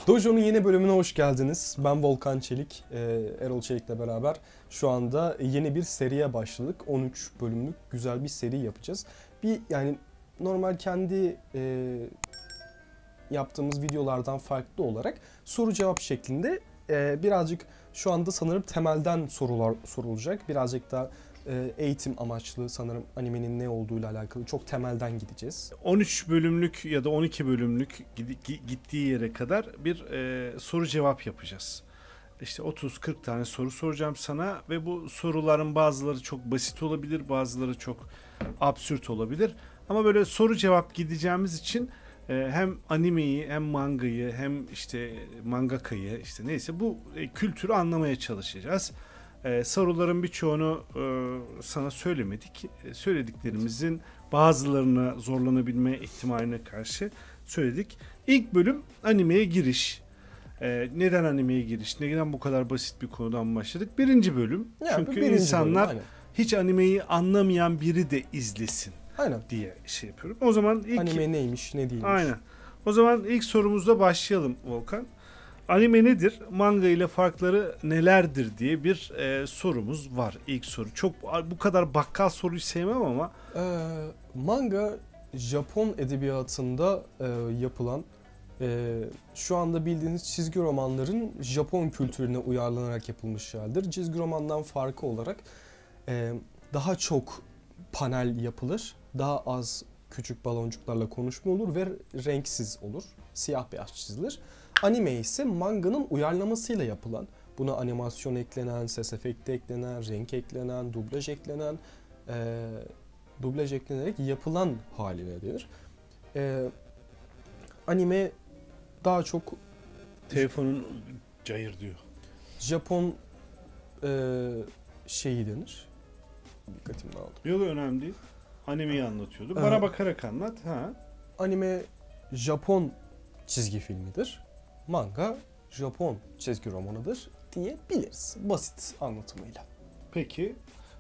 Dojo'nun yeni bölümüne hoş geldiniz. Ben Volkan Çelik, Erol Çelik'le beraber şu anda yeni bir seriye başladık. 13 bölümlük güzel bir seri yapacağız. Yani normal kendi yaptığımız videolardan farklı olarak soru cevap şeklinde birazcık şu anda sanırım temelden sorular sorulacak. Birazcık da eğitim amaçlı sanırım animenin ne olduğuyla alakalı çok temelden gideceğiz. 13 bölümlük ya da 12 bölümlük gittiği yere kadar bir soru cevap yapacağız. İşte 30-40 tane soru soracağım sana ve bu soruların bazıları çok basit olabilir, bazıları çok absürt olabilir. Ama böyle soru cevap gideceğimiz için hem animeyi hem mangayı hem işte mangakayı işte neyse bu kültürü anlamaya çalışacağız. Soruların birçoğunu sana söylemedik. Söylediklerimizin bazılarına zorlanabilme ihtimaline karşı söyledik. İlk bölüm animeye giriş. Neden animeye giriş? Neden bu kadar basit bir konudan başladık? Birinci bölüm. Yani çünkü birinci insanlar bölüm, hiç animeyi anlamayan biri de izlesin. Aynen. Diye şey yapıyorum. O zaman ilk anime neymiş, ne değilmiş. Aynen. O zaman ilk sorumuzla başlayalım Volkan. Anime nedir? Manga ile farkları nelerdir diye bir sorumuz var. İlk soru. Çok bu kadar bakkal soruyu sevmem ama. Manga Japon edebiyatında yapılan şu anda bildiğiniz çizgi romanların Japon kültürüne uyarlanarak yapılmış haldir. Çizgi romandan farkı olarak daha çok panel yapılır. Daha az küçük baloncuklarla konuşma olur ve renksiz olur. Siyah beyaz çizilir. Anime ise manganın uyarlamasıyla yapılan, buna animasyon eklenen, ses efekti eklenen, renk eklenen, dublaj eklenerek yapılan haline denir. Anime daha çok telefonun cayır diyor. Japon şeyi denir. Dikkatim dağıldı. Yok, önemli değil. Animeyi anlatıyordu. Bana bakarak anlat. Ha. Anime Japon çizgi filmidir. Manga Japon çizgi romanıdır diyebiliriz basit anlatımıyla. Peki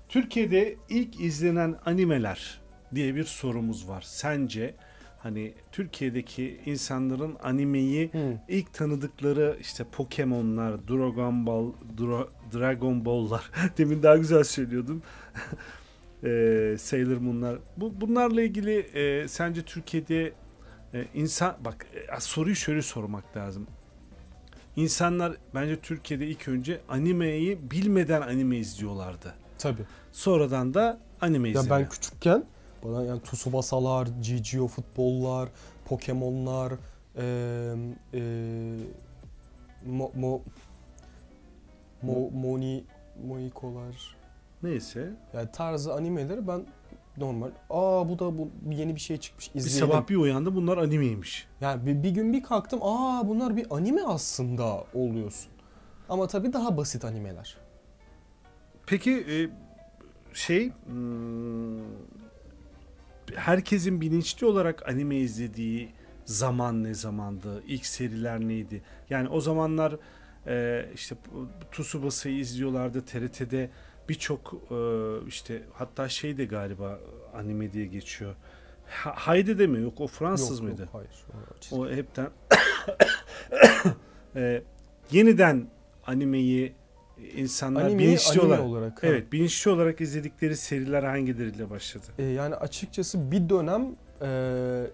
Türkiye'de ilk izlenen animeler diye bir sorumuz var. Sence hani Türkiye'deki insanların animeyi ilk tanıdıkları işte Pokemon'lar, Dragon Ball'lar demin daha güzel söylüyordum. Sailor Moon'lar. Bunlarla ilgili sence Türkiye'de soruyu şöyle sormak lazım. İnsanlar bence Türkiye'de ilk önce animeyi bilmeden anime izliyorlardı. Tabii. Sonradan da anime izleniyor. Ben küçükken bana yani Tsubasa'lar, GGO futbollar, Pokemon'lar, Moniko'lar neyse. Yani tarzı animeleri ben normal. Bu yeni bir şey çıkmış. İzleyelim. Bir sabah bir uyandı bunlar animeymiş. Yani bir gün bir kalktım. Bunlar bir anime aslında oluyorsun. Ama tabii daha basit animeler. Peki herkesin bilinçli olarak anime izlediği zaman ne zamandı? İlk seriler neydi? Yani o zamanlar işte Tsubasa'yı izliyorlardı TRT'de. Birçok işte hatta de galiba anime diye geçiyor. Haydi de mi? Yok, o Fransız mıydı? Yok, hayır. O hepten yeniden animeyi insanlar bilinçli olarak bilinçli olarak izledikleri seriler hangileriyle başladı? Yani açıkçası bir dönem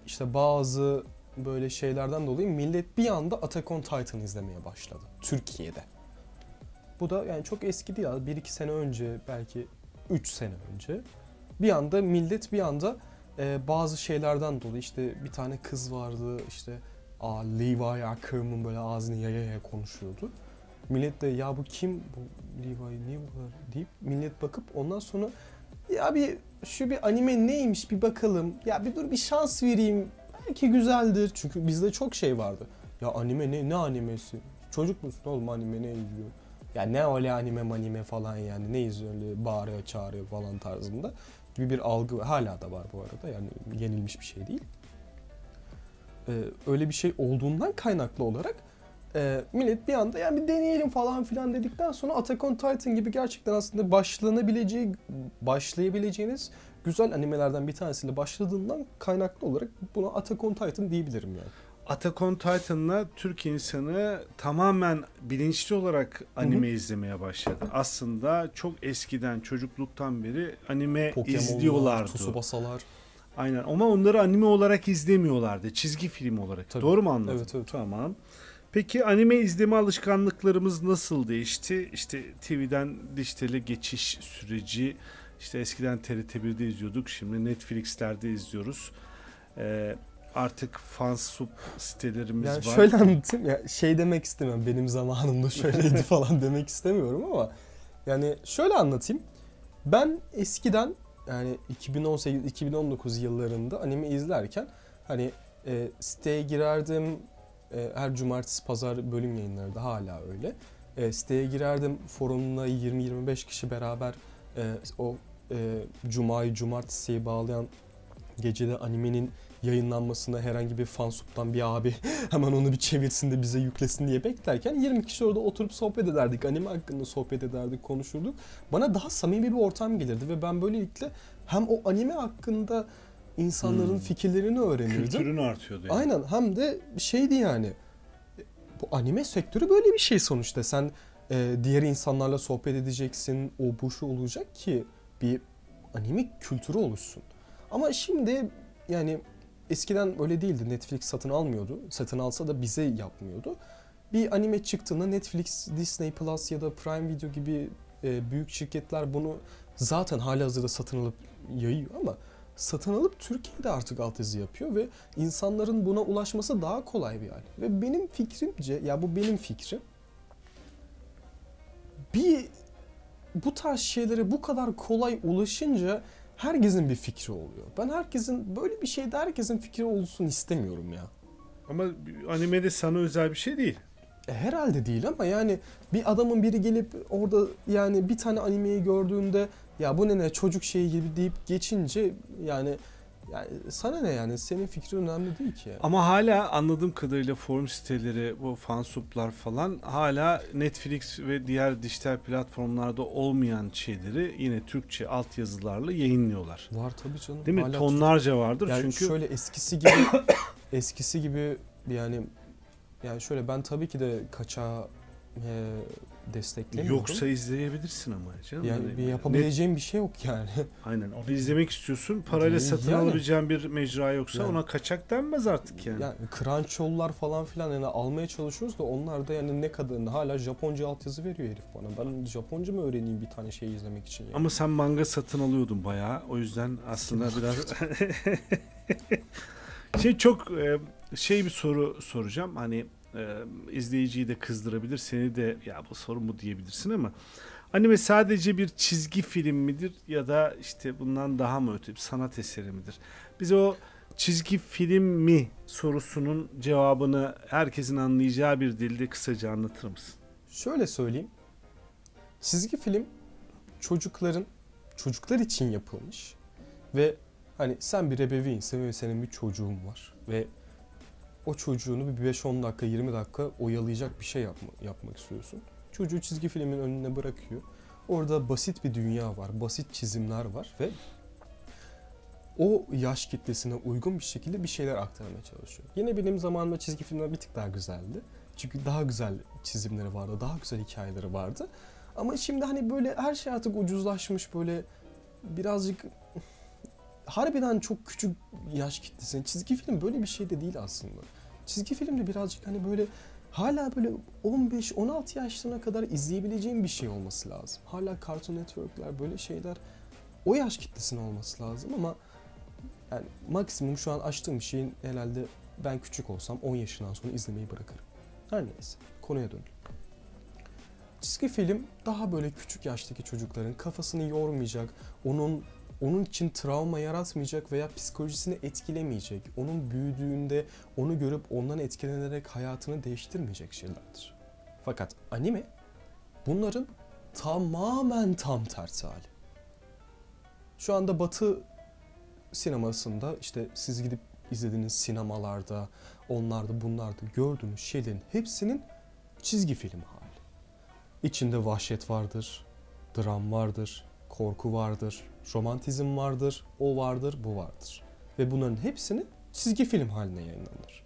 işte bazı böyle şeylerden dolayı millet bir anda Attack on Titan izlemeye başladı Türkiye'de. Bu da yani çok eski değil. 1-2 sene önce, belki 3 sene önce. Millet bir anda bazı şeylerden dolayı işte bir tane kız vardı işte Levi Ackerman böyle ağzını yaya konuşuyordu. Millet de ya bu kim bu Levi niye bu kadar deyip millet bakıp ondan sonra ya şu bir anime neymiş bir bakalım. Ya bir dur bir şans vereyim. Belki güzeldir. Çünkü bizde çok şey vardı. Ya anime ne animesi? Çocuk musun oğlum anime ne izliyor? Ya ne öyle anime falan yani ne izliyor öyle bağırıyor çağırıyor falan tarzında gibi bir algı hala da var bu arada yani yenilmiş bir şey değil. Öyle bir şey olduğundan kaynaklı olarak millet bir anda yani bir deneyelim falan filan dedikten sonra Attack on Titan gibi gerçekten aslında başlayabileceğiniz güzel animelerden bir tanesiyle başladığından kaynaklı olarak buna Attack on Titan diyebilirim yani. Attack on Titan'la Türk insanı tamamen bilinçli olarak anime izlemeye başladı. Aslında çok eskiden, çocukluktan beri anime izliyorlardı. Tsubasa'lar. Aynen, ama onları anime olarak izlemiyorlardı. Çizgi film olarak. Tabii. Doğru mu anladım? Evet, evet. Tamam. Peki anime izleme alışkanlıklarımız nasıl değişti? İşte TV'den dijitale geçiş süreci. İşte eskiden TRT1'de izliyorduk. Şimdi Netflix'lerde izliyoruz. Artık fansub sitelerimiz Yani var. şöyle anlatayım ya, şey demek istemem, benim zamanımda şöyleydi falan demek istemiyorum ama yani şöyle anlatayım. Ben eskiden yani 2018-2019 yıllarında anime izlerken hani siteye girerdim, her cumartesi pazar bölüm yayınları da hala öyle. Siteye girerdim, forumuna 20-25 kişi beraber o cumayı cumartesiye bağlayan gecede animenin yayınlanmasına herhangi bir fansuptan bir abi hemen onu bir çevirsin de bize yüklesin diye beklerken 20 kişi orada oturup sohbet ederdik. Anime hakkında sohbet ederdik, konuşurduk. Bana daha samimi bir ortam gelirdi ve ben böylelikle hem o anime hakkında insanların fikirlerini öğrenirdim. Kültürün artıyordu yani. Aynen, hem de şeydi yani, bu anime sektörü böyle bir şey sonuçta. Sen diğer insanlarla sohbet edeceksin, o bu şu olacak ki bir anime kültürü oluşsun. Ama şimdi yani eskiden öyle değildi. Netflix satın almıyordu. Satın alsa da bize yapmıyordu. Bir anime çıktığında Netflix, Disney Plus ya da Prime Video gibi büyük şirketler bunu zaten halihazırda satın alıp yayıyor ama satın alıp Türkiye'de artık altyazı yapıyor ve insanların buna ulaşması daha kolay bir hal. Ve benim fikrimce, ya bu benim fikrim, bu tarz şeylere bu kadar kolay ulaşınca herkesin bir fikri oluyor. Ben herkesin böyle bir şeyde herkesin fikri olsun istemiyorum ya. Ama animede sana özel bir şey değil. Herhalde değil ama yani bir adamın biri gelip orada yani bir tane animeyi gördüğünde ya bu ne çocuk şeyi gibi deyip geçince yani sana ne, yani senin fikrin önemli değil ki. Ama hala anladığım kadarıyla forum siteleri, bu fansublar falan hala Netflix ve diğer dijital platformlarda olmayan şeyleri yine Türkçe altyazılarla yayınlıyorlar. Var tabii canım. Değil mi? Hala Tonlarca vardır yani çünkü. şöyle eskisi gibi yani şöyle, ben tabii ki de kaçağı desteklemiyorum. Yoksa izleyebilirsin ama canım. Yani Hani bir yapabileceğim bir şey yok yani. Aynen. Onu izlemek istiyorsun. Parayla satın Yani. alabileceğin bir mecra yoksa Yani. ona kaçak denmez artık yani. Yani Crunchyroll'lar falan filan yani almaya çalışıyoruz da onlar da yani ne kadarını hala Japonca altyazı veriyor herif bana. Ben Japonca mı öğreneyim bir tane şey izlemek için yani? Ama sen manga satın alıyordun bayağı. O yüzden aslında biraz çok bir soru soracağım. Hani izleyiciyi de kızdırabilir, seni de ya bu soru mu diyebilirsin ama anime sadece bir çizgi film midir ya da işte bundan daha mı öte bir sanat eseri midir? Bize o çizgi film mi sorusunun cevabını herkesin anlayacağı bir dilde kısaca anlatır mısın? Şöyle söyleyeyim. Çizgi film çocuklar için yapılmış ve hani sen bir ebeveynsin ve senin bir çocuğun var ve o çocuğunu bir 5-10 dakika 20 dakika oyalayacak bir şey yapmak istiyorsun. Çocuğu çizgi filmin önüne bırakıyor. Orada basit bir dünya var, basit çizimler var ve o yaş kitlesine uygun bir şekilde bir şeyler aktarmaya çalışıyor. Yine benim zamanımda çizgi filmler bir tık daha güzeldi. Çünkü daha güzel çizimleri vardı, daha güzel hikayeleri vardı. Ama şimdi hani böyle her şey artık ucuzlaşmış, böyle birazcık harbiden çok küçük yaş kitlesine. Çizgi film böyle bir şey de değil aslında. Çizgi film de birazcık hani böyle hala böyle 15-16 yaşlarına kadar izleyebileceğim bir şey olması lazım. Hala Cartoon Network'ler, böyle şeyler o yaş kitlesine olması lazım ama yani maksimum şu an açtığım bir şeyin herhalde ben küçük olsam 10 yaşından sonra izlemeyi bırakırım. Her neyse, konuya dönelim. Çizgi film daha böyle küçük yaştaki çocukların kafasını yormayacak, onun için travma yaratmayacak veya psikolojisini etkilemeyecek, onun büyüdüğünde onu görüp ondan etkilenerek hayatını değiştirmeyecek şeylerdir. Fakat anime bunların tamamen tam tersi hali. Şu anda Batı sinemasında işte siz gidip izlediğiniz sinemalarda, onlarda bunlarda gördüğünüz şeylerin hepsinin çizgi film hali. İçinde vahşet vardır, dram vardır, korku vardır, romantizm vardır, o vardır, bu vardır. Ve bunların hepsini çizgi film haline yayınlanır.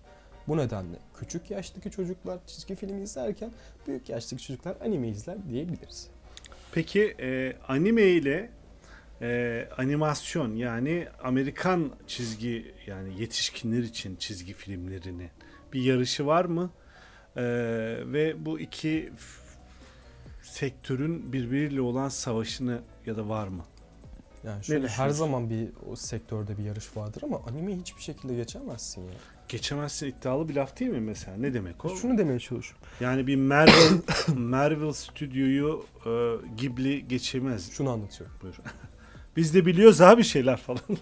Bu nedenle küçük yaştaki çocuklar çizgi film izlerken büyük yaştaki çocuklar anime izler diyebiliriz. Peki anime ile animasyon yani Amerikan çizgi yani yetişkinler için çizgi filmlerini bir yarışı var mı? Ve bu iki sektörün birbiriyle olan savaşını ya da var mı? Yani şöyle her zaman bir o sektörde bir yarış vardır ama animeyi hiçbir şekilde geçemezsin ya. Geçemezsin iddialı bir laf değil mi mesela? Ne demek o? Şunu demeye çalışıyorum. Yani bir Marvel stüdyoyu Ghibli geçemez. Şunu anlatıyorum. Buyur. Biz de biliyoruz abi şeyler falan.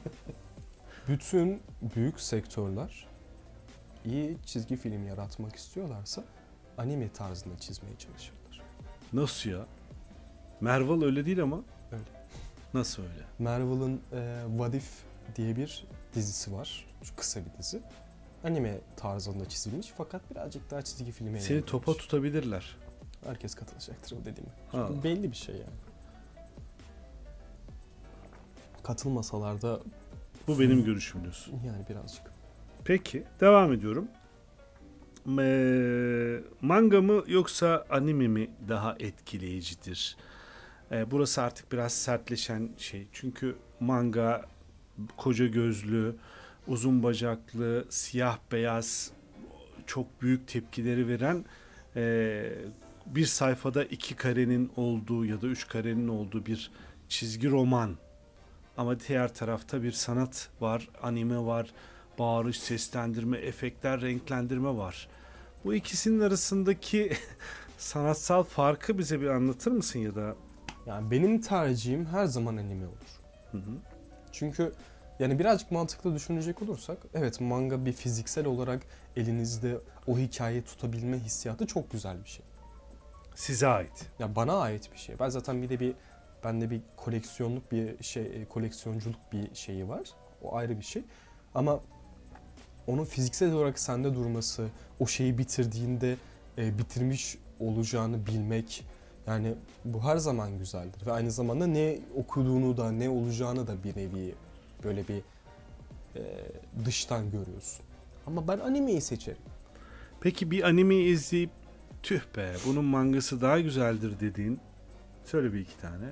Bütün büyük sektörler iyi çizgi film yaratmak istiyorlarsa anime tarzında çizmeye çalışırlar. Nasıl ya? Marvel öyle değil ama. Öyle. Nasıl öyle? Marvel'ın What If diye bir dizisi var. Şu kısa bir dizi. Anime tarzında çizilmiş fakat birazcık daha çizgi filme Seni yayılmış. topa tutabilirler. Herkes katılacaktır o dediğime. Ha. Çünkü belli bir şey yani. Katılmasalar da Bu benim görüşüm diyorsun. yani birazcık. Peki devam ediyorum. Manga mı yoksa anime mi daha etkileyicidir? Burası artık biraz sertleşen şey. Çünkü manga koca gözlü, uzun bacaklı, siyah beyaz, çok büyük tepkileri veren bir sayfada 2 karenin olduğu ya da 3 karenin olduğu bir çizgi roman. Ama diğer tarafta bir sanat var, anime var, bağırış, seslendirme, efektler, renklendirme var. Bu ikisinin arasındaki sanatsal farkı bize bir anlatır mısın ya da? Yani benim tercihim her zaman anime olur. Hı hı. Çünkü yani birazcık mantıklı düşünecek olursak evet manga bir fiziksel olarak elinizde o hikayeyi tutabilme hissiyatı çok güzel bir şey. Size ait. Ya bana ait bir şey. Ben zaten bende bir koleksiyonluk bir şey, koleksiyonculuk bir şeyi var. O ayrı bir şey. Ama onun fiziksel olarak sende durması, o şeyi bitirdiğinde bitirmiş olacağını bilmek, yani bu her zaman güzeldir. Ve aynı zamanda ne okuduğunu da ne olacağını da bir nevi böyle bir dıştan görüyorsun. Ama ben animeyi seçerim. Peki bir animeyi izleyip tüh be bunun mangası daha güzeldir dediğin söyle bir iki tane.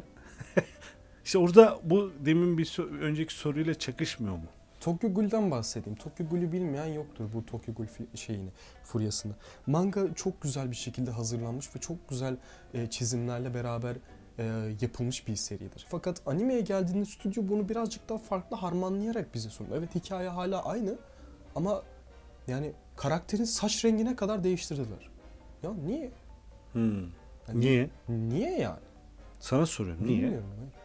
İşte orada bu demin önceki soruyla çakışmıyor mu? Tokyo Ghoul'den bahsedeyim. Tokyo Ghoul'ü bilmeyen yoktur bu Tokyo Ghoul furyasını. Manga çok güzel bir şekilde hazırlanmış ve çok güzel çizimlerle beraber yapılmış bir seridir. Fakat animeye geldiğinde stüdyo bunu birazcık daha farklı harmanlayarak bize sunuyor. Evet hikaye hala aynı ama yani karakterin saç rengine kadar değiştirdiler. Ya niye? Yani Niye? Niye yani? Sana soruyorum. Niye? Bilmiyorum ben.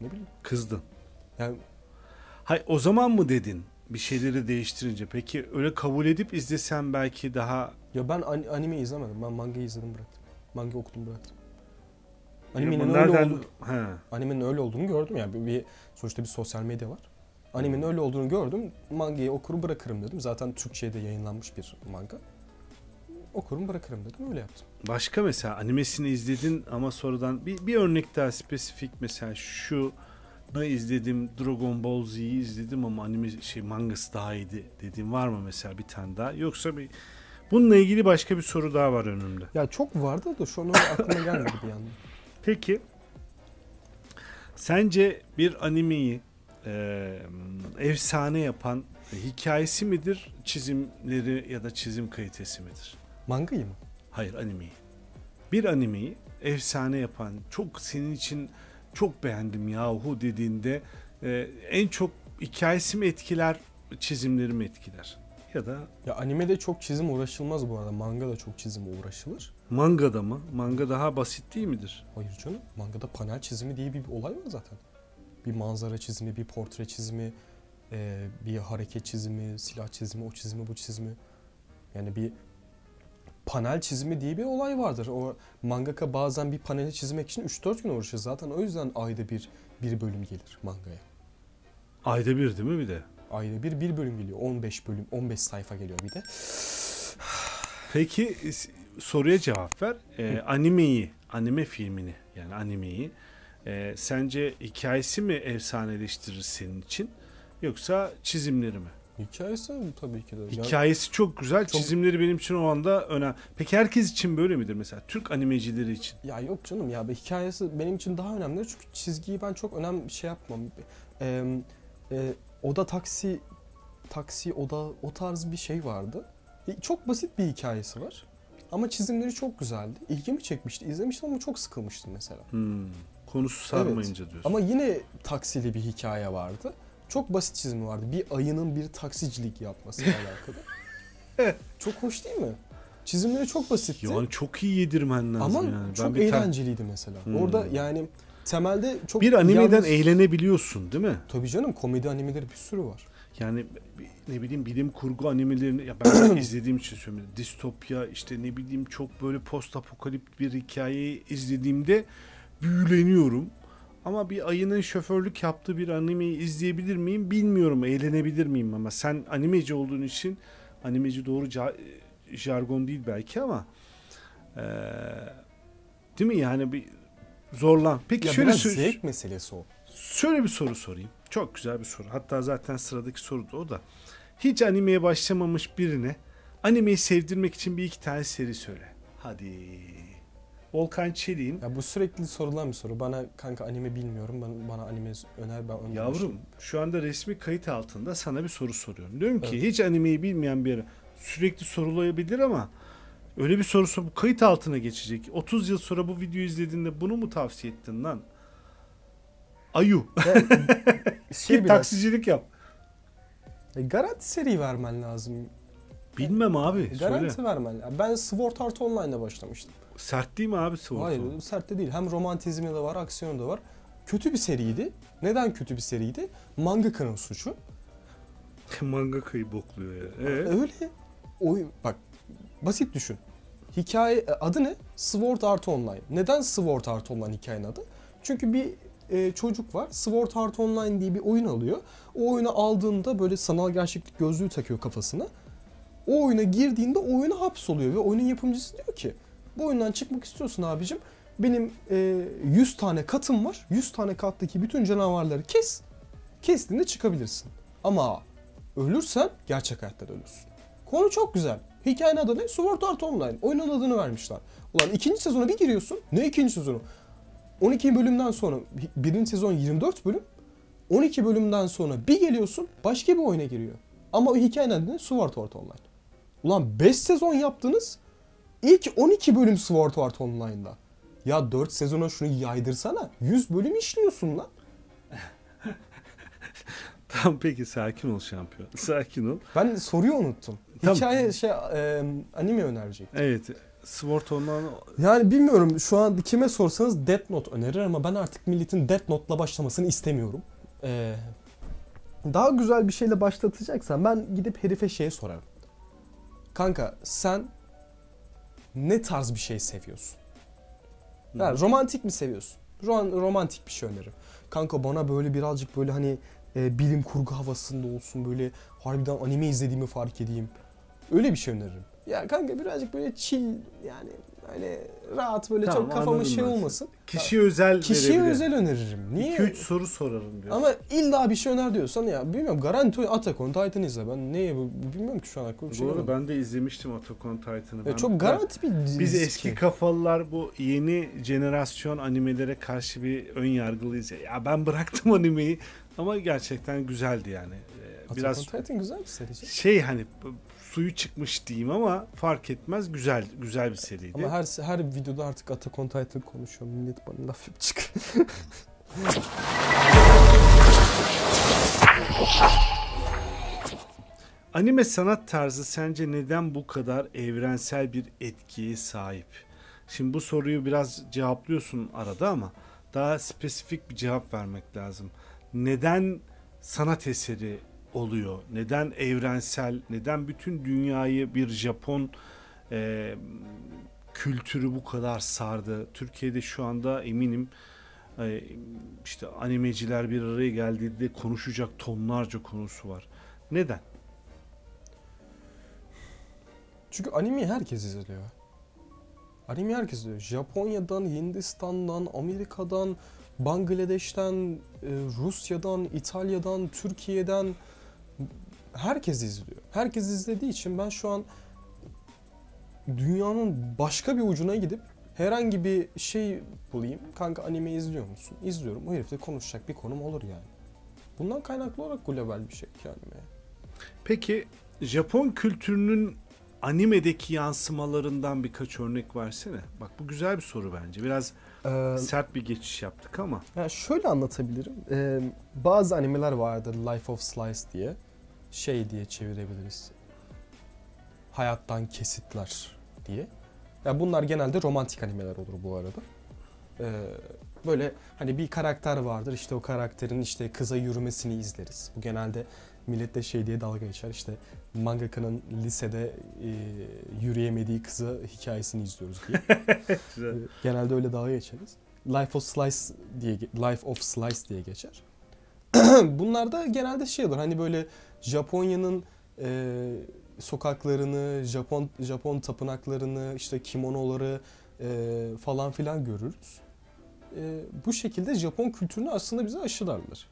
Ne bileyim. Kızdın. Yani Hay o zaman mı dedin bir şeyleri değiştirince? Peki öyle kabul edip izlesen belki daha... ya ben anime izlemedim. Ben mangayı izledim bıraktım. Manga okudum bıraktım. Animenin öyle olduğunu gördüm yani sonuçta bir sosyal medya var. Animenin öyle olduğunu gördüm. Mangayı okurum bırakırım dedim. Zaten Türkçe'de de yayınlanmış bir manga. Okurum bırakırım dedim. Öyle yaptım. Başka mesela animesini izledin ama sonradan bir örnek daha spesifik mesela şu ne izledim Dragon Ball Z'yi izledim ama mangası daha iyiydi dediğin var mı mesela bir tane daha yoksa bununla ilgili başka bir soru daha var önümde. Ya çok vardı da şu an aklıma gelmedi bir yandan. Peki sence bir animeyi efsane yapan hikayesi midir, çizimleri ya da çizim kalitesi midir? Mangayı mı? Hayır, animeyi. Bir animeyi efsane yapan, çok senin için çok beğendim yahu dediğinde en çok hikayesi mi etkiler, çizimleri mi etkiler? Ya da ya animede çok çizim uğraşılmaz bu arada. Manga da çok çizim uğraşılır. Mangada mı? Manga daha basit değil midir? Hayır canım. Mangada panel çizimi diye bir olay var zaten. Bir manzara çizimi, bir portre çizimi, bir hareket çizimi, silah çizimi, o çizimi, bu çizimi. Yani bir panel çizimi diye bir olay vardır. O mangaka bazen bir paneli çizmek için 3-4 gün uğraşır zaten. O yüzden ayda bir bölüm gelir mangaya. Ayda bir değil mi bir de? Ayda bir bölüm geliyor. 15 bölüm, 15 sayfa geliyor bir de. Peki soruya cevap ver. Anime filmini yani animeyi sence hikayesi mi efsaneleştirir senin için yoksa çizimleri mi? Hikayesi tabii ki de. Yani Hikayesi çok güzel. Çok- Çizimleri benim için o anda önemli. Peki herkes için böyle midir mesela? Türk animecileri için. ya yok canım ya, hikayesi benim için daha önemli çünkü çizgiyi ben çok önemli şey yapmam. Oda taksi oda o tarz bir şey vardı. Çok basit bir hikayesi var. Ama çizimleri çok güzeldi. İlgimi çekmişti. İzlemiştim ama çok sıkılmıştım mesela. Konusu sarmayınca diyorsun. Ama yine taksili bir hikaye vardı. Çok basit çizimi vardı. Bir ayının bir taksicilik yapmasıyla alakalı. Çok hoş değil mi? Çizimleri çok basitti. Yani çok iyi yedirmen lazım ama yani. çok bir eğlenceliydi mesela. Orada yani temelde çok bir animeden yalnız... eğlenebiliyorsun değil mi? Tabii canım, komedi animeleri bir sürü var. Yani ne bileyim bilim kurgu animelerini ya ben izlediğim için söylüyorum. Distopya işte ne bileyim çok böyle post apokalipt bir hikayeyi izlediğimde büyüleniyorum. Ama bir ayının şoförlük yaptığı bir animeyi izleyebilir miyim bilmiyorum. Eğlenebilir miyim ama sen animeci olduğun için, animeci doğru jargon değil belki ama değil mi yani bir zorlan. Peki Ya şöyle biraz zevk meselesi o. şöyle bir soru sorayım. Çok güzel bir soru. Hatta zaten sıradaki soru da o da. Hiç animeye başlamamış birine animeyi sevdirmek için bir iki tane seri söyle. Hadi. Volkan Çelik'in. Ya bu sürekli sorulan bir soru. Bana kanka anime bilmiyorum. Bana anime öner, ben onu Yavrum başlayayım. şu anda resmi kayıt altında sana bir soru soruyorum. Diyorum ki Evet. hiç animeyi bilmeyen bir yere sürekli sorulayabilir ama öyle bir soru bu kayıt altına geçecek. 30 yıl sonra bu videoyu izlediğinde bunu mu tavsiye ettin lan? Ayu. Git taksicilik yap. Garanti seri vermen lazım. Bilmem abi. Garanti Söyle. vermen lazım. Ben Sword Art Online'da başlamıştım. Sert değil mi abi Sword Hayır, Art? sert de değil. Hem romantizmi de var, aksiyonu da var. Kötü bir seriydi. Neden kötü bir seriydi? Mangaka'nın suçu. Mangaka'yı bokluyor ya. Öyle. Bak, basit düşün. Hikaye adı ne? Sword Art Online. Neden Sword Art Online hikayenin adı? Çünkü bir çocuk var. Sword Art Online diye bir oyun alıyor. O oyunu aldığında böyle sanal gerçeklik gözlüğü takıyor kafasına. O oyuna girdiğinde o oyuna hapsoluyor ve oyunun yapımcısı diyor ki bu oyundan çıkmak istiyorsun abicim. Benim 100 tane katım var. 100 tane kattaki bütün canavarları kes. Kestiğinde çıkabilirsin. Ama ölürsen gerçek hayatta da ölürsün. Konu çok güzel. Hikayenin adı ne? Sword Art Online. Oyunun adını vermişler. Ulan ikinci sezona bir giriyorsun. Ne ikinci sezonu? 12 bölümden sonra birinci sezon 24 bölüm. 12 bölümden sonra bir geliyorsun başka bir oyuna giriyor. Ama o hikayenin adı ne? Sword Art Online. Ulan 5 sezon yaptınız. İlk 12 bölüm Sword Art Online'da. Ya 4 sezona şunu yaydırsana. 100 bölüm işliyorsun lan. Tamam peki sakin ol şampiyon. Sakin ol. Ben soruyu unuttum. Tamam. Hikaye anime önerecek. Evet. Sword Online Yani bilmiyorum, şu an kime sorsanız Death Note önerir ama ben artık milletin Death Note'la başlamasını istemiyorum. Daha güzel bir şeyle başlatacaksan ben gidip herife şey sorarım. Kanka sen ne tarz bir şey seviyorsun? Yani romantik mi seviyorsun? Romantik bir şey öneririm. Kanka bana böyle birazcık böyle hani bilim kurgu havasında olsun, böyle harbiden anime izlediğimi fark edeyim. Öyle bir şey öneririm. Ya kanka birazcık böyle chill, yani öyle rahat, böyle Tamam, çok kafama anladım şey ben olmasın. kişiye özel Kişiye verebilir. özel öneririm. Niye? 2-3 soru sorarım diyorsun. Ama illa bir şey öner diyorsan ya bilmiyorum, garanti Attack on Titan izle. Ben neye bilmiyorum ki şu an aklıma bir şey Doğru gelmedi. ben de izlemiştim Attack on Titan'ı. Çok garanti bir dizi. Biz eski kafalılar bu yeni jenerasyon animelere karşı bir ön yargılıyız. Ya ben bıraktım animeyi ama gerçekten güzeldi yani. Biraz Attack on Titan güzel bir seri. şey hani suyu çıkmış diyeyim ama fark etmez güzel bir seriydi. Ama her videoda artık Attack on Titan konuşuyorum. Millet bana laf yapacak. Anime sanat tarzı sence neden bu kadar evrensel bir etkiye sahip? Şimdi bu soruyu biraz cevaplıyorsun arada ama daha spesifik bir cevap vermek lazım. Neden sanat eseri oluyor? Neden evrensel? Neden bütün dünyayı bir Japon kültürü bu kadar sardı? Türkiye'de şu anda eminim işte animeciler bir araya geldiğinde konuşacak tonlarca konusu var. Neden? Çünkü animeyi herkes izliyor. Anime herkes izliyor. Japonya'dan, Hindistan'dan, Amerika'dan, Bangladeş'ten, Rusya'dan, İtalya'dan, Türkiye'den herkes izliyor. Herkes izlediği için ben şu an dünyanın başka bir ucuna gidip herhangi bir şey bulayım. Kanka anime izliyor musun? İzliyorum. O herifle konuşacak bir konum olur yani. Bundan kaynaklı olarak global bir şey yani. Peki Japon kültürünün animedeki yansımalarından birkaç örnek versene. Bak bu güzel bir soru bence. Biraz sert bir geçiş yaptık ama. Yani şöyle anlatabilirim. Bazı animeler vardır, Life of Slice diye. Şey diye çevirebiliriz. Hayattan kesitler diye. Yani bunlar genelde romantik animeler olur bu arada. Böyle hani bir karakter vardır, işte o karakterin işte kıza yürümesini izleriz. Bu genelde millet de şey diye dalga geçer, işte mangaka'nın lisede yürüyemediği kızı hikayesini izliyoruz diye. Genelde öyle dalga geçeriz. Life of Slice diye geçer. Bunlar da genelde şey olur, hani böyle Japonya'nın sokaklarını, Japon tapınaklarını, işte kimonoları falan filan görürüz. Bu şekilde Japon kültürünü aslında bize aşılarlar.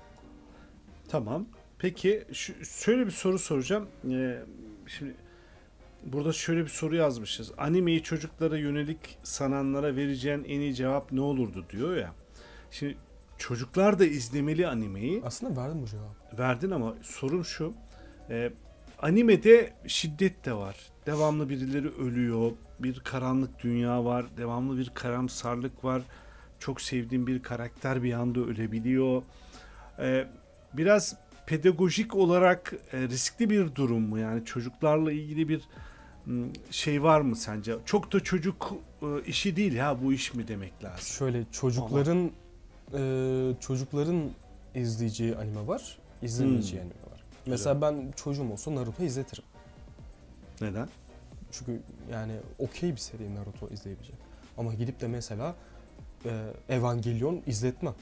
Tamam. Peki şöyle bir soru soracağım. Şimdi burada şöyle bir soru yazmışız. Animeyi çocuklara yönelik sananlara vereceğin en iyi cevap ne olurdu diyor ya. Şimdi çocuklar da izlemeli animeyi. Aslında verdim bu cevabı. Verdin ama sorum şu. Animede şiddet de var. Devamlı birileri ölüyor. Bir karanlık dünya var. Devamlı bir karamsarlık var. Çok sevdiğim bir karakter bir anda ölebiliyor. Biraz pedagojik olarak riskli bir durum mu? Yani çocuklarla ilgili bir şey var mı sence? Çok da çocuk işi değil ya bu iş mi demek lazım? Şöyle çocukların izleyeceği anime var, izlemeyeceği anime var. Mesela ben çocuğum olsa Naruto izletirim. Neden? Çünkü yani okey bir seri Naruto izleyebilecek. Ama gidip de mesela Evangelion izletmem.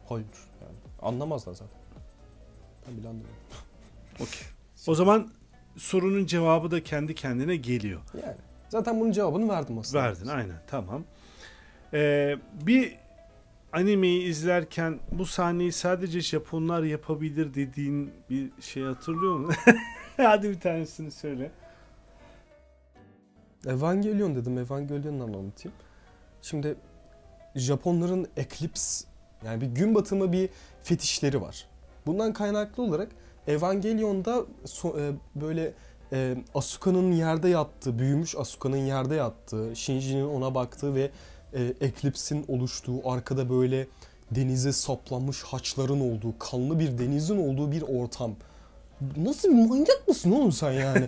Hayır yani anlamazlar zaten. Ben bile anlamıyorum. Okey. O zaman sorunun cevabı da kendi kendine geliyor. Yani zaten bunun cevabını verdim aslında. Verdin aynen, tamam. Bir animeyi izlerken bu sahneyi sadece Japonlar yapabilir dediğin bir şey hatırlıyor musun? Hadi bir tanesini söyle. Evangelion dedim. Evangelion'dan anlatayım. Şimdi Japonların Eclipse, yani bir gün batımı bir fetişleri var. Bundan kaynaklı olarak Evangelion'da böyle Asuka'nın yerde yattığı, büyümüş Asuka'nın yerde yattığı, Shinji'nin ona baktığı ve Eclipse'in oluştuğu, arkada böyle denize saplanmış haçların olduğu, kanlı bir denizin olduğu bir ortam. Nasıl bir manyak mısın oğlum sen yani?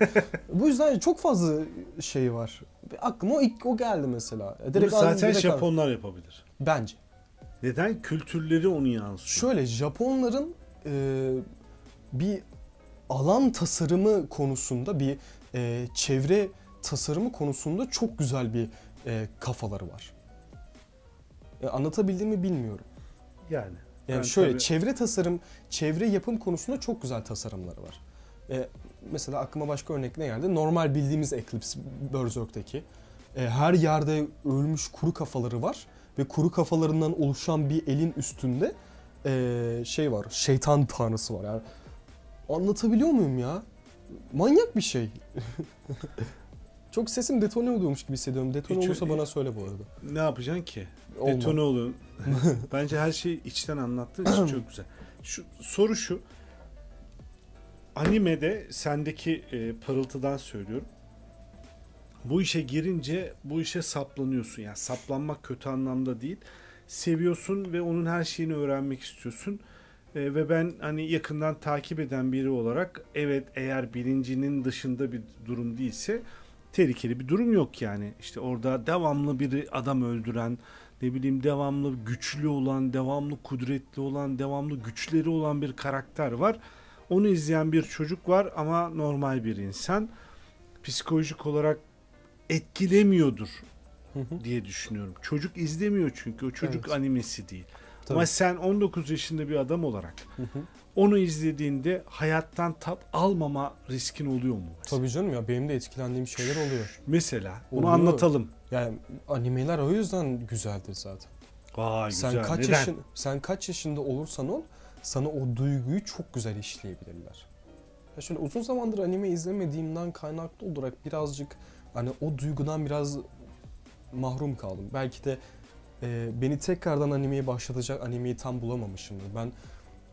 Bu yüzden çok fazla şey var. Aklıma ilk o geldi mesela. Bunu zaten Japonlar yapabilir. Bence. Neden? Kültürleri onu yansıtıyor. Şöyle, Japonların bir alan tasarımı konusunda, bir çevre tasarımı konusunda çok güzel bir kafaları var. Anlatabildiğimi bilmiyorum. Yani şöyle tabii, çevre yapım konusunda çok güzel tasarımları var. Mesela aklıma başka örnek ne geldi? Normal bildiğimiz Eclipse, Berserk'teki. Her yerde ölmüş kuru kafaları var ve kuru kafalarından oluşan bir elin üstünde şey var, şeytan tanrısı var. Yani anlatabiliyor muyum ya? Manyak bir şey. Çok sesim detone oluyormuş gibi hissediyorum. Detone olursa bana söyle bu arada. Ne yapacaksın ki? Detone olun. Bence her şeyi içten anlattığın için çok güzel. Soru şu. Animede sendeki parıltıdan söylüyorum. Bu işe girince bu işe saplanıyorsun. Yani saplanmak kötü anlamda değil. Seviyorsun ve onun her şeyini öğrenmek istiyorsun. Ve ben hani yakından takip eden biri olarak evet, eğer bilincinin dışında bir durum değilse tehlikeli bir durum yok yani. İşte orada devamlı bir adam öldüren, ne bileyim devamlı güçlü olan, devamlı kudretli olan, devamlı güçleri olan bir karakter var. Onu izleyen bir çocuk var ama normal bir insan. Psikolojik olarak etkilemiyordur diye düşünüyorum. Çocuk izlemiyor çünkü o çocuk animesi değil. Tabii. Ama sen 19 yaşında bir adam olarak onu izlediğinde hayattan tat almama riskin oluyor mu? Mesela? Tabii canım ya, benim de etkilendiğim şeyler oluyor. Mesela bunu anlatalım. Yani animeler o yüzden güzeldir zaten. Vay güzel. Sen kaç yaşında olursan ol, sana o duyguyu çok güzel işleyebilirler. Ya şöyle uzun zamandır anime izlemediğimden kaynaklı olarak birazcık hani o duygudan biraz mahrum kaldım. Belki de beni tekrardan animeye başlatacak animeyi tam bulamamışımdır. Ben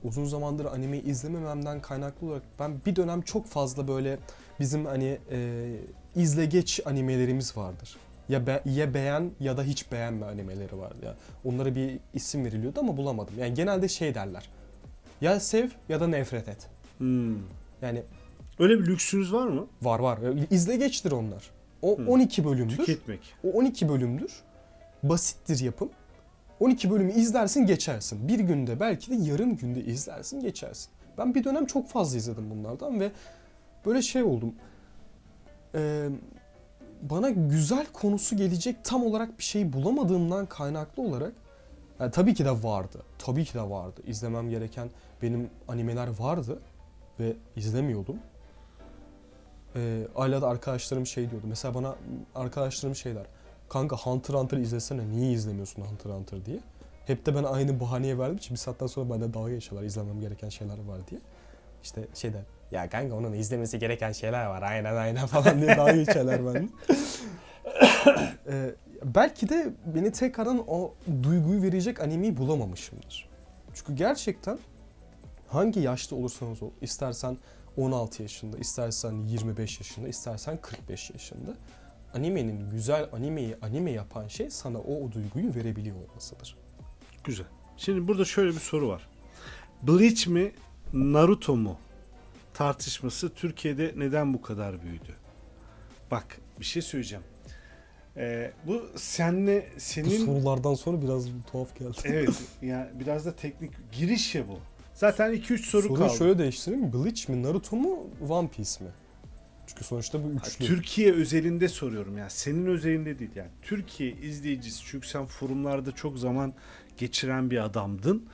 uzun zamandır anime izlemememden kaynaklı olarak ben bir dönem çok fazla böyle bizim hani izle geç animelerimiz vardır. Ya beğen ya da hiç beğenme animeleri vardı ya. Onlara bir isim veriliyordu ama bulamadım. Yani genelde şey derler. Ya sev ya da nefret et. Yani Öyle bir lüksünüz var mı? var. İzle geçtir onlar. O 12 bölümdür. Tüketmek. O 12 bölümdür. Basittir yapım. 12 bölümü izlersin geçersin. Bir günde belki de yarım günde izlersin geçersin. Ben bir dönem çok fazla izledim bunlardan ve böyle şey oldum. Bana güzel konusu gelecek tam olarak bir şey bulamadığımdan kaynaklı olarak yani tabii ki de vardı. Tabii ki de vardı. İzlemem gereken benim animeler vardı ve izlemiyordum. Hala da arkadaşlarım şey diyordu. Mesela bana arkadaşlarım şeyler. Kanka Hunter x Hunter izlesene. Niye izlemiyorsun Hunter x Hunter diye. Hep de ben aynı bahaneye verdiğim için bir saatten sonra bende dalga geçiyorlar. İzlemem gereken şeyler var diye. İşte şeyden ya kanka onun izlemesi gereken şeyler var. Aynen falan diye dalga geçiyorlar bende. Belki de beni tekrardan o duyguyu verecek animeyi bulamamışımdır. Çünkü gerçekten hangi yaşta olursanız ol, istersen 16 yaşında, istersen 25 yaşında, istersen 45 yaşında animenin güzel animeyi anime yapan şey sana o duyguyu verebiliyor olmasıdır. Güzel. Şimdi burada şöyle bir soru var. Bleach mi, Naruto mu tartışması Türkiye'de neden bu kadar büyüdü? Bak bir şey söyleyeceğim. Bu senin... Bu sorulardan sonra biraz tuhaf geldi. Evet. Yani biraz da teknik giriş ya bu. Zaten 2-3 soru kaldı. Soruyu şöyle değiştireyim. Bleach mi, Naruto mu, One Piece mi? Çünkü sonuçta bu üçlü. Türkiye özelinde soruyorum yani. Senin özelinde değil yani. Türkiye izleyicisi, çünkü sen forumlarda çok zaman geçiren bir adamdın.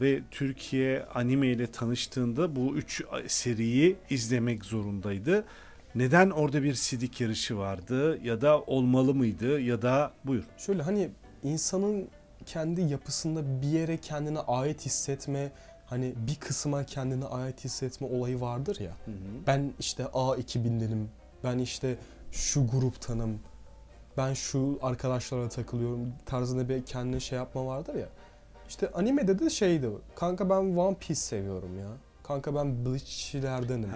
Ve Türkiye anime ile tanıştığında bu 3 seriyi izlemek zorundaydı. Neden orada bir sidik yarışı vardı ya da olmalı mıydı ya da buyur. Şöyle hani insanın kendi yapısında bir yere kendine ait hissetme, hani bir kısma kendine ait hissetme olayı vardır ya. Hı hı. Ben işte A2000'denim, ben işte şu gruptanım, ben şu arkadaşlarla takılıyorum tarzında bir kendine şey yapma vardır ya. İşte animede de şeydi, kanka ben One Piece seviyorum ya. Kanka ben Bleach'lerdenim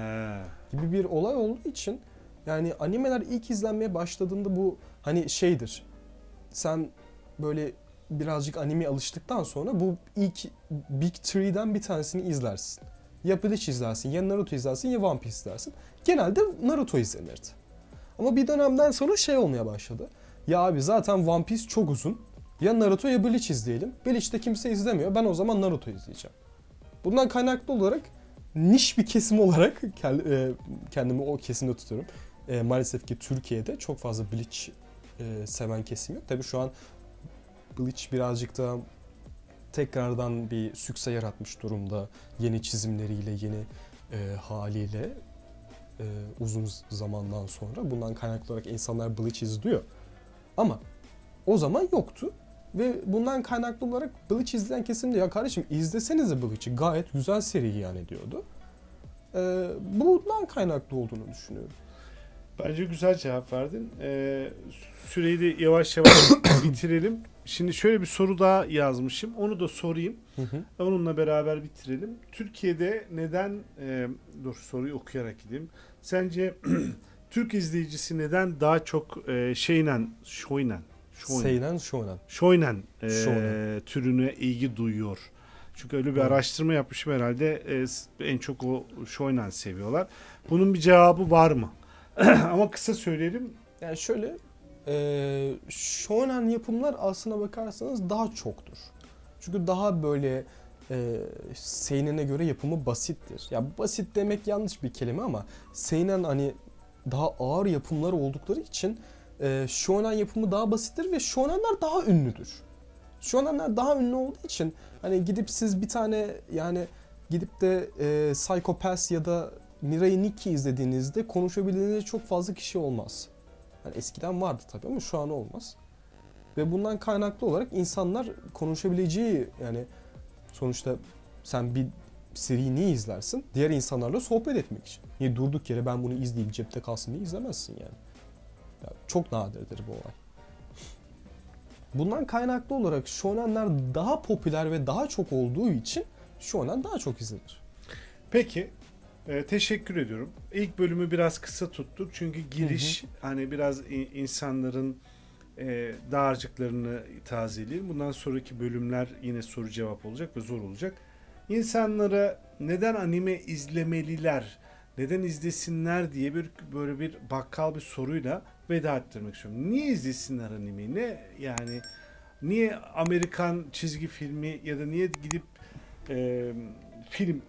gibi bir olay olduğu için yani animeler ilk izlenmeye başladığında bu hani şeydir. Sen böyle birazcık animeye alıştıktan sonra bu ilk Big Three'den bir tanesini izlersin. Ya Bleach izlersin, ya Naruto izlersin, ya One Piece izlersin. Genelde Naruto izlenirdi. Ama bir dönemden sonra şey olmaya başladı. Ya abi zaten One Piece çok uzun. Ya Naruto ya Bleach izleyelim. Bleach'te kimse izlemiyor. Ben o zaman Naruto izleyeceğim. Bundan kaynaklı olarak niş bir kesim olarak kendimi o kesimde tutuyorum. Maalesef ki Türkiye'de çok fazla Bleach seven kesim yok. Tabii şu an Bleach birazcık da tekrardan bir sükse yaratmış durumda. Yeni çizimleriyle, yeni haliyle uzun zamandan sonra. Bundan kaynaklı olarak insanlar Bleach izliyor. Ama o zaman yoktu. Ve bundan kaynaklı olarak Bleach izleyen kesim de ya kardeşim izlesenize Bleach'i gayet güzel seri yani diyordu. Bundan kaynaklı olduğunu düşünüyorum. Bence güzel cevap verdin. Süreyi de yavaş yavaş bitirelim. Şimdi şöyle bir soru daha yazmışım. Onu da sorayım. Onunla beraber bitirelim. Türkiye'de neden dur soruyu okuyarak gideyim. Sence Türk izleyicisi neden daha çok shonen türüne ilgi duyuyor? Çünkü öyle bir araştırma yapmışım herhalde. En çok o shonen seviyorlar. Bunun bir cevabı var mı? Ama kısa söyleyelim. Yani şöyle shonen yapımlar aslına bakarsanız daha çoktur. Çünkü daha böyle seinen'e göre yapımı basittir. Ya basit demek yanlış bir kelime ama seinen hani daha ağır yapımlar oldukları için shonen yapımı daha basittir ve shonenler daha ünlüdür. Shonenler daha ünlü olduğu için hani gidip siz bir tane yani gidip de Psycho Pass ya da Mirai Nikki izlediğinizde konuşabildiğinizde çok fazla kişi olmaz. Yani eskiden vardı tabii ama şu an olmaz. Ve bundan kaynaklı olarak insanlar konuşabileceği yani sonuçta sen bir seriyi niye izlersin? Diğer insanlarla sohbet etmek için. Niye durduk yere ben bunu izleyeyim cepte kalsın diye izlemezsin yani. Ya çok nadirdir bu olay. Bundan kaynaklı olarak shonenler daha popüler ve daha çok olduğu için shonen daha çok izlenir. Peki. Teşekkür ediyorum. İlk bölümü biraz kısa tuttuk çünkü giriş hani biraz insanların dağarcıklarını tazeleyin. Bundan sonraki bölümler yine soru cevap olacak ve zor olacak. İnsanlara neden anime izlemeliler, neden izlesinler diye böyle bir bakkal bir soruyla veda ettirmek istiyorum. Niye izlesinler animeyi? Ne yani niye Amerikan çizgi filmi ya da niye gidip film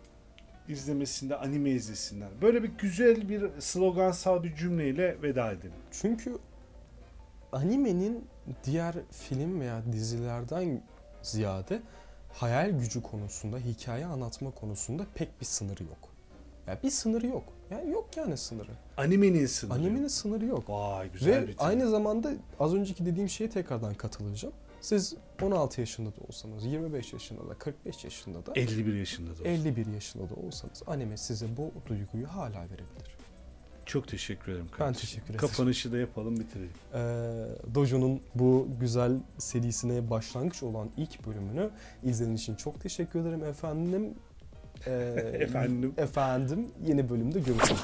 izlemesinde anime izlesinler? Böyle bir güzel bir slogansal bir cümleyle veda edelim. Çünkü animenin diğer film veya dizilerden ziyade hayal gücü konusunda, hikaye anlatma konusunda pek bir sınırı yok. Ya bir sınırı yok. Yani yok yani sınırı. Animenin sınırı. Animenin sınırı yok. Vay güzel ve bir aynı zamanda az önceki dediğim şeye tekrardan katılacağım. Siz 16 yaşında da olsanız, 25 yaşında da, 45 yaşında da, 51 yaşında da olsun. 51 yaşında da olsanız anime size bu duyguyu hala verebilir. Çok teşekkür ederim Ben kardeşim. teşekkür ederim. Kapanışı da yapalım, bitirelim. Dojo'nun bu güzel serisine başlangıç olan ilk bölümünü izlediğiniz için çok teşekkür ederim efendim. Efendim yeni bölümde görüşürüz.